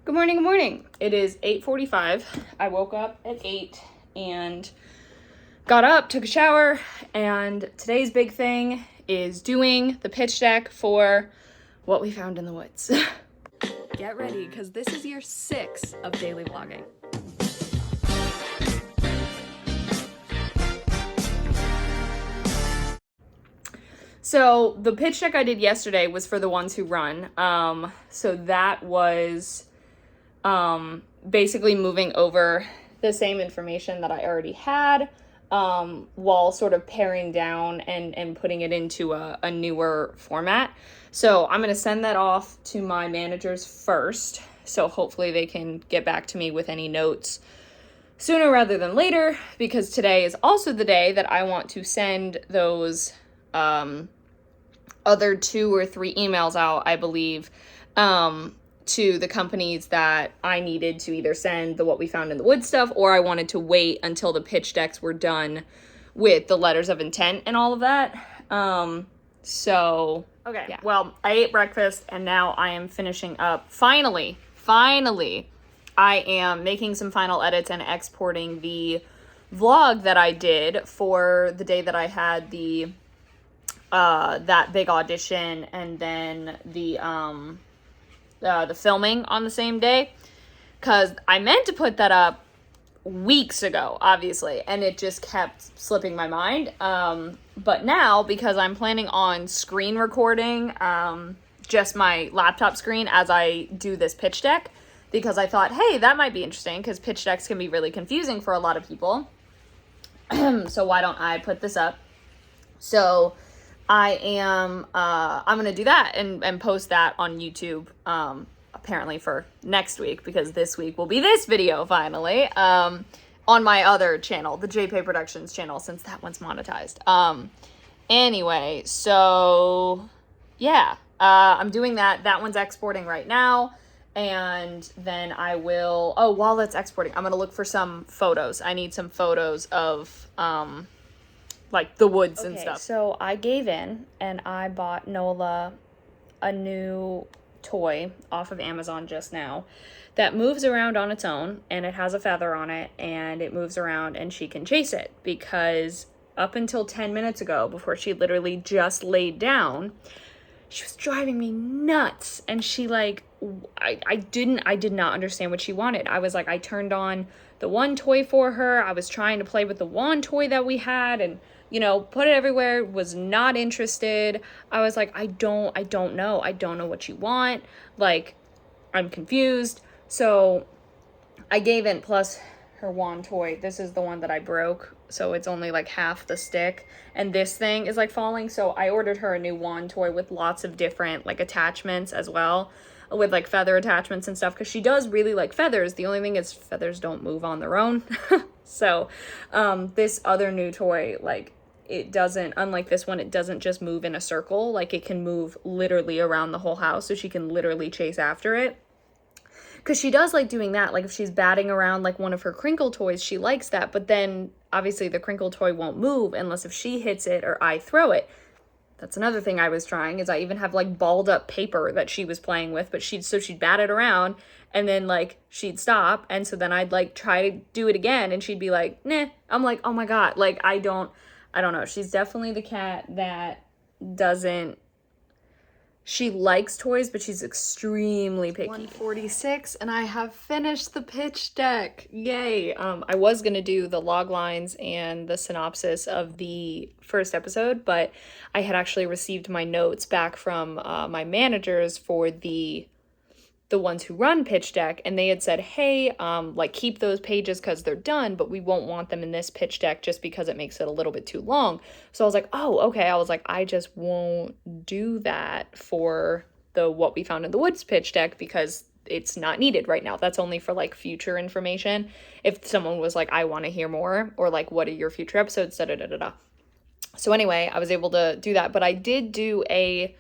Good morning, good morning. It is 8:45. I woke up at 8 and got up, took a shower, and today's big thing is doing the pitch deck for What We Found in the Woods. Get ready, because this is year 6 of daily vlogging. So the pitch deck I did yesterday was for the ones who run. So that was basically moving over the same information that I already had, while sort of paring down and putting it into a newer format. So I'm going to send that off to my managers first. So hopefully they can get back to me with any notes sooner rather than later, because today is also the day that I want to send those other 2 or 3 emails out, I believe, to the companies that I needed to either send the What We Found in the Woods stuff, or I wanted to wait until the pitch decks were done with the letters of intent and all of that. Okay, yeah. Well, I ate breakfast and now I am finishing up. Finally, I am making some final edits and exporting the vlog that I did for the day that I had the that big audition, and then the filming on the same day, because I meant to put that up weeks ago, obviously, and it just kept slipping my mind. But now, because I'm planning on screen recording just my laptop screen as I do this pitch deck, because I thought, hey, that might be interesting, because pitch decks can be really confusing for a lot of people. So why don't I put this up? So I'm going to do that and post that on YouTube, apparently for next week, because this week will be this video finally, on my other channel, the JPay Productions channel, since that one's monetized. Anyway, so yeah, I'm doing that. That one's exporting right now. And then I will, while it's exporting, I'm going to look for some photos. I need some photos of, like the woods and stuff. So I gave in and I bought Nola a new toy off of Amazon just now that moves around on its own, and it has a feather on it, and it moves around and she can chase it, because up until 10 minutes ago, before she literally just laid down, she was driving me nuts. And she I did not understand what she wanted. I was like, I turned on the one toy for her. I was trying to play with the one toy that we had and, put it everywhere, was not interested. I was like, I don't know. I don't know what you want. Like, I'm confused. So I gave in. Plus her wand toy, this is the one that I broke, so it's only like half the stick, and this thing is like falling. So I ordered her a new wand toy with lots of different like attachments as well, with like feather attachments and stuff, because she does really like feathers. The only thing is feathers don't move on their own. So this other new toy, like, it doesn't, unlike this one, it doesn't just move in a circle. Like, it can move literally around the whole house, so she can literally chase after it. Because she does like doing that. Like, if she's batting around like one of her crinkle toys, she likes that. But then obviously the crinkle toy won't move unless if she hits it or I throw it. That's another thing I was trying, is I even have like balled up paper that she was playing with, but she'd bat it around and then like she'd stop. And so then I'd like try to do it again and she'd be like, nah. I'm like, oh my God. Like, I don't know. She's definitely the cat that she likes toys, but she's extremely picky. 1:46 and I have finished the pitch deck. Yay. I was going to do the log lines and the synopsis of the first episode, but I had actually received my notes back from my managers for the ones who run pitch deck, and they had said, hey, like, keep those pages because they're done, but we won't want them in this pitch deck just because it makes it a little bit too long. So I was like, oh, okay. I was like, I just won't do that for the What We Found in the Woods pitch deck, because it's not needed right now. That's only for like future information. If someone was like, I want to hear more, or like, what are your future episodes, da-da-da-da-da. So anyway, I was able to do that, but I did do a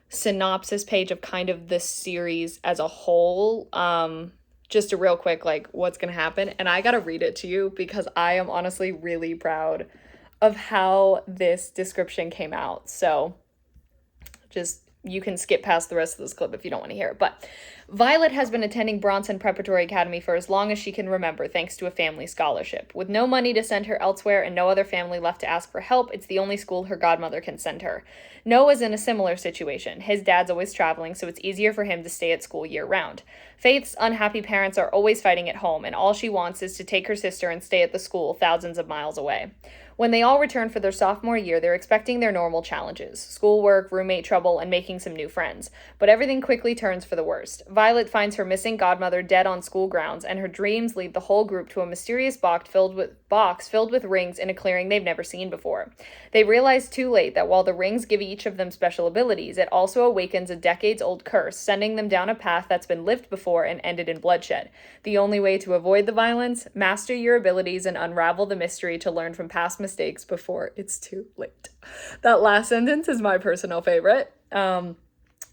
synopsis page of kind of this series as a whole, just a real quick, like, what's gonna happen, and I gotta read it to you because I am honestly really proud of how this description came out. So just you can skip past the rest of this clip if you don't want to hear it. But Violet has been attending Bronson Preparatory Academy for as long as she can remember, thanks to a family scholarship. With no money to send her elsewhere and no other family left to ask for help, it's the only school her godmother can send her. Noah's in a similar situation. His dad's always traveling, so it's easier for him to stay at school year-round. Faith's unhappy parents are always fighting at home, and all she wants is to take her sister and stay at the school thousands of miles away. When they all return for their sophomore year, they're expecting their normal challenges: schoolwork, roommate trouble, and making some new friends. But everything quickly turns for the worst. Violet finds her missing godmother dead on school grounds, and her dreams lead the whole group to a mysterious box filled with rings in a clearing they've never seen before. They realize too late that while the rings give each of them special abilities, it also awakens a decades-old curse, sending them down a path that's been lived before and ended in bloodshed. The only way to avoid the violence: master your abilities and unravel the mystery to learn from past mistakes before it's too late. That last sentence is my personal favorite. Do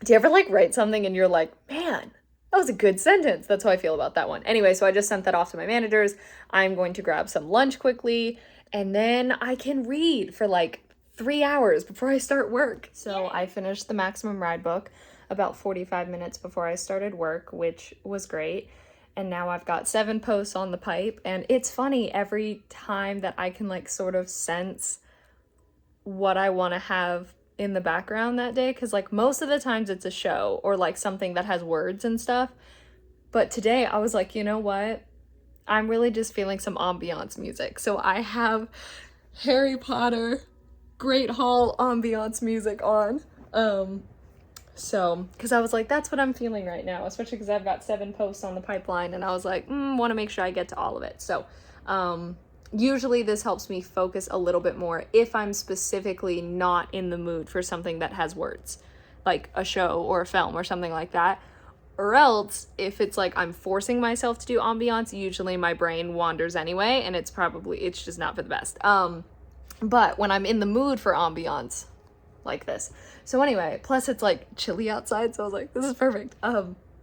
you ever write something and you're like, man, that was a good sentence? That's how I feel about that one. Anyway, so I just sent that off to my managers. I'm going to grab some lunch quickly, and then I can read for 3 hours before I start work. So I finished the Maximum Ride book about 45 minutes before I started work, which was great. And now I've got 7 posts on the pipe, and it's funny every time that I can sort of sense what I want to have in the background that day, because most of the times it's a show or something that has words and stuff. But today I was like, you know what? I'm really just feeling some ambiance music. So I have Harry Potter Great Hall ambiance music on. So, because I was like, that's what I'm feeling right now, especially because I've got 7 posts on the pipeline, and I was like, want to make sure I get to all of it. So, usually this helps me focus a little bit more if I'm specifically not in the mood for something that has words, like a show or a film or something like that. Or else, if it's I'm forcing myself to do ambiance, usually my brain wanders anyway, and it's just not for the best. But when I'm in the mood for ambiance, like this. So anyway, plus it's chilly outside, so I was like, this is perfect.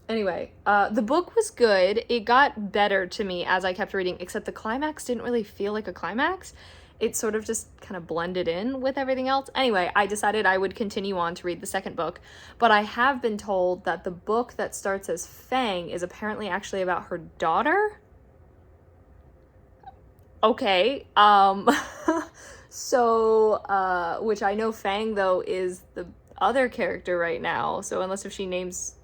Anyway, the book was good. It got better to me as I kept reading, except the climax didn't really feel like a climax. It sort of just kind of blended in with everything else. Anyway, I decided I would continue on to read the second book, but I have been told that the book that starts as Fang is apparently actually about her daughter. Okay, so, which I know Fang, though, is the other character right now, so unless if she names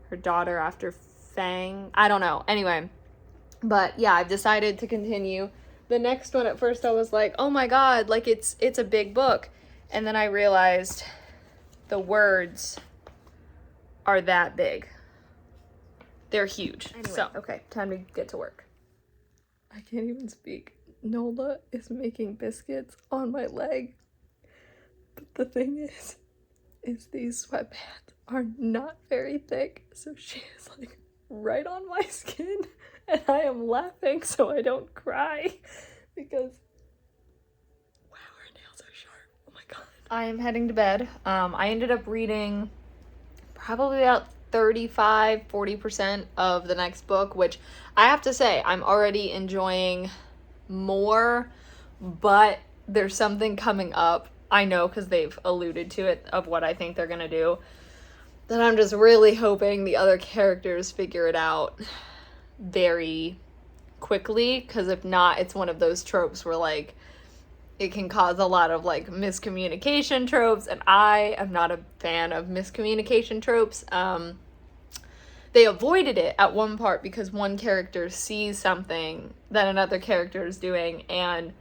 her daughter after Fang, I don't know. Anyway, but yeah, I've decided to continue. The next one, at first I was like, oh my god, it's a big book, and then I realized the words are that big. They're huge. Anyway, so, okay, time to get to work. I can't even speak. Nola is making biscuits on my leg. But the thing is these sweatpants are not very thick, so she is right on my skin, and I am laughing so I don't cry because wow, her nails are sharp. Oh my god. I am heading to bed. I ended up reading probably about 35-40% of the next book, which I have to say I'm already enjoying more, but there's something coming up, I know because they've alluded to it, of what I think they're gonna do, that I'm just really hoping the other characters figure it out very quickly, because if not, it's one of those tropes where it can cause a lot of miscommunication tropes, and I am not a fan of miscommunication tropes. They avoided it at one part because one character sees something that another character is doing and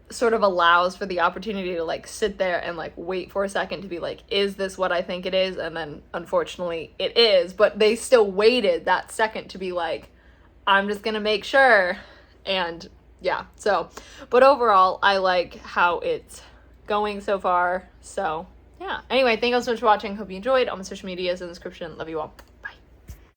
sort of allows for the opportunity to sit there and wait for a second to be is this what I think it is? And then unfortunately it is, but they still waited that second to be I'm just gonna make sure. And yeah, so, but overall I like how it's going so far. So yeah, anyway, thank you so much for watching. Hope you enjoyed. All my social media is in the description. Love you all.